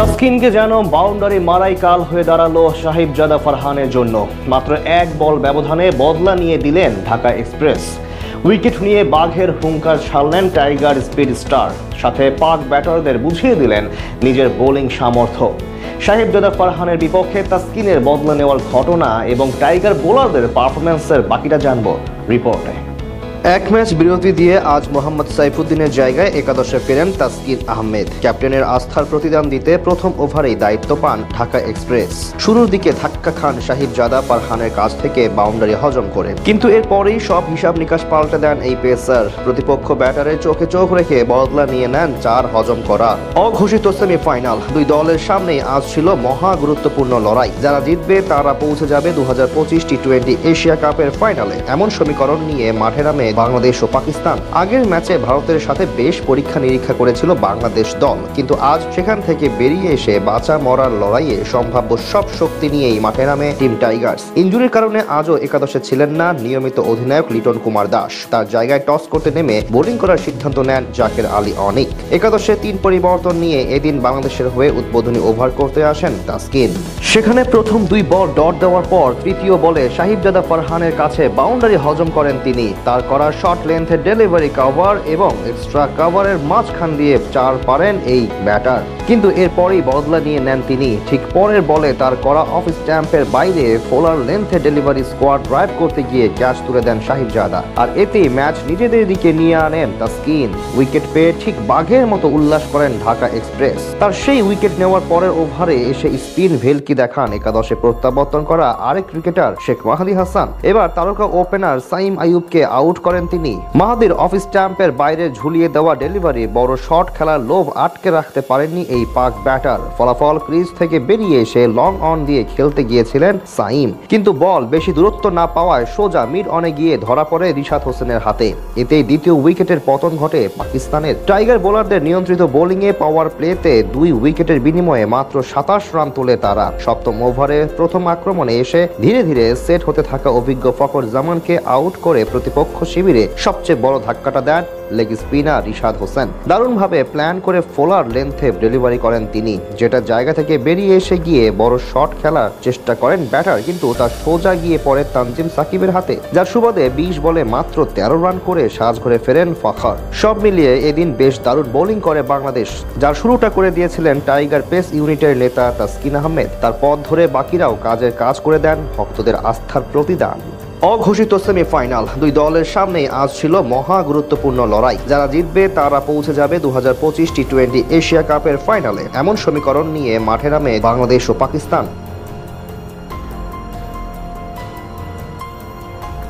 তাসকিনকে যেন বাউন্ডারি মারাই কাল হয়ে দাঁড়ালো সাহিবজাদা ফারহানের জন্য। মাত্র এক বল ব্যবধানে বদলা নিয়ে দিলেন ঢাকা এক্সপ্রেস। উইকেট নিয়ে বাঘের হুঙ্কার ছাড়লেন টাইগার স্পিড স্টার, সাথে পাক ব্যাটারদের বুঝিয়ে দিলেন নিজের বোলিং সামর্থ্য। সাহিবজাদা ফারহানের বিপক্ষে তাসকিনের বদলা নেওয়ার ঘটনা এবং টাইগার বোলারদের পারফরম্যান্সের বাকিটা জানবো রিপোর্টে। এক ম্যাচ বিরতি দিয়ে আজ মোহাম্মদ সাইফুদ্দিনের জায়গায় একাদশে ফেরেন তাসকিন আহমেদ। ক্যাপ্টেনের আস্থার প্রতিদান দিতে প্রথম ওভারেই দায়িত্ব পান ঢাকা এক্সপ্রেস। শুরুর দিকে ধাক্কা খান সাহিবজাদা ফারহানের কাছ থেকে বাউন্ডারি হজম করে, কিন্তু এরপরেই সব হিসাব নিকাশ পাল্টে দেন এই পেসার। প্রতিপক্ষ ব্যাটারের চোখে চোখ রেখে বদলা নিয়ে নেন 4 হজম করা। অঘোষিত সেমিফাইনাল, দুই দলের সামনেই আজ ছিল মহা গুরুত্বপূর্ণ লড়াই। যারা জিতবে তারা পৌঁছে যাবে 2025 টি-20 এশিয়া কাপের ফাইনালে। এমন সমীকরণ নিয়ে মাঠে নামে বাংলাদেশ ও পাকিস্তান। আগের ম্যাচে ভারতের সাথে বেশ পরীক্ষা নিরীক্ষা করেছিল বাংলাদেশ দল, কিন্তু আজ সেখান থেকে বেরিয়ে এসে বাঁচা মরার লড়াইয়ে সম্ভাব্য সব শক্তি নিয়েই মাঠে নামে টিম টাইগার্স। ইনজুরির কারণে আজও একাদশে ছিলেন না নিয়মিত অধিনায়ক লিটন কুমার দাস। তার জায়গায় টস করতে নেমে বোলিং করার সিদ্ধান্ত নেন জাকের আলী অনিক। একাদশে 3 পরিবর্তন নিয়ে এদিন বাংলাদেশের হয়ে উদ্বোধনী ওভার করতে আসেন তাসকিন। সেখানে প্রথম 2 বল ডট দেওয়ার পর তৃতীয় বলে সাহিবজাদা ফারহানের কাছে বাউন্ডারি হজম করেন তিনি। তার করা শর্ট লেন্থের ডেলিভারি কভার এবং এক্সট্রা কভারের মাঝখান দিয়ে 4 পারেন এই ব্যাটার, কিন্তু এরপরই বদলা নিয়ে নেন তিনি। ঠিক পরের বলে তার করা অফ স্ট্যাম্পের বাইরে ফোলার লেন্থে ডেলিভারি স্কোয়াড ড্রাইভ করতে গিয়ে ক্যাচ তুলে দেন সাহিবজাদা, আর এতে ম্যাচ নিজেদের দিকে নিয়ে আনেন তাসকিন। উইকেট পেয়ে ঠিক বাঘের মতো উল্লাস করেন ঢাকা এক্সপ্রেস। তার সেই উইকেট নেওয়ার পরের ওভারে এসে স্পিন ভেলকি দেখান একাদশে প্রত্যাবর্তন করা আরেক ক্রিকেটার শেখ মাহাদি হাসান। এবার তারকা ওপেনার সাইম আইয়ুবকে আউট করেন তিনি। মাহাদির অফ স্ট্যাম্পের বাইরে ঝুলিয়ে দেওয়া ডেলিভারি বড় শট খেলার লোভ আটকে রাখতে পারেননি এই পাক ব্যাটার। ফলাফল, ক্রিজ থেকে বেরিয়ে এসে লং অন দিয়ে খেলতে গিয়েছিলেন সাইম, কিন্তু বল বেশি দূরত্ব না পাওয়ায় সোজা মিড অনে গিয়ে ধরা পড়ে রিশাদ হোসেনের হাতে। এতেই দ্বিতীয় উইকেটের পতন ঘটে পাকিস্তানের। টাইগার বোলারদের নিয়ন্ত্রিত বোলিংয়ে পাওয়ার প্লেতে 2 উইকেটের বিনিময়ে মাত্র 27 রান তোলে তারা। সপ্তম ওভারে প্রথম আক্রমণে এসে ধীরে ধীরে সেট হতে থাকা অভিজ্ঞ ফখর জামানকে আউট করে প্রতিপক্ষ শিবিরে সবচেয়ে বড় ধাক্কাটা দেন লেগ স্পিনার রিশাদ হোসেন। দারুণভাবে প্ল্যান করে ফোলার লেন্থে ডেলিভারি করেন তিনি, যেটা জায়গা থেকে বেরিয়ে এসে গিয়ে বড় শট খেলার চেষ্টা করেন ব্যাটার, কিন্তু তা সোজা গিয়ে পড়ে তানজিম সাকিবের হাতে, যার সুবাদে 20 বলে মাত্র 13 রান করে সাজঘরে ফেরেন ফখর। সব মিলিয়ে এদিন বেশ দারুণ বোলিং করে বাংলাদেশ, যার শুরুটা করে দিয়েছিলেন টাইগার পেস ইউনিটের নেতা তাসকিন আহমেদ। তার পথ ধরে বাকিরাও কাজের কাজ করে দেন ভক্তদের আস্থার প্রতিদান। অঘোষিত সেমিফাইনাল, দুই দলের সামনেই আজ ছিল মহা গুরুত্বপূর্ণ লড়াই। যারা জিতবে তারা পৌঁছে যাবে 2025 টি-20 এশিয়া কাপের ফাইনালে। এমন সমীকরণ নিয়ে মাঠে নামে বাংলাদেশ ও পাকিস্তান।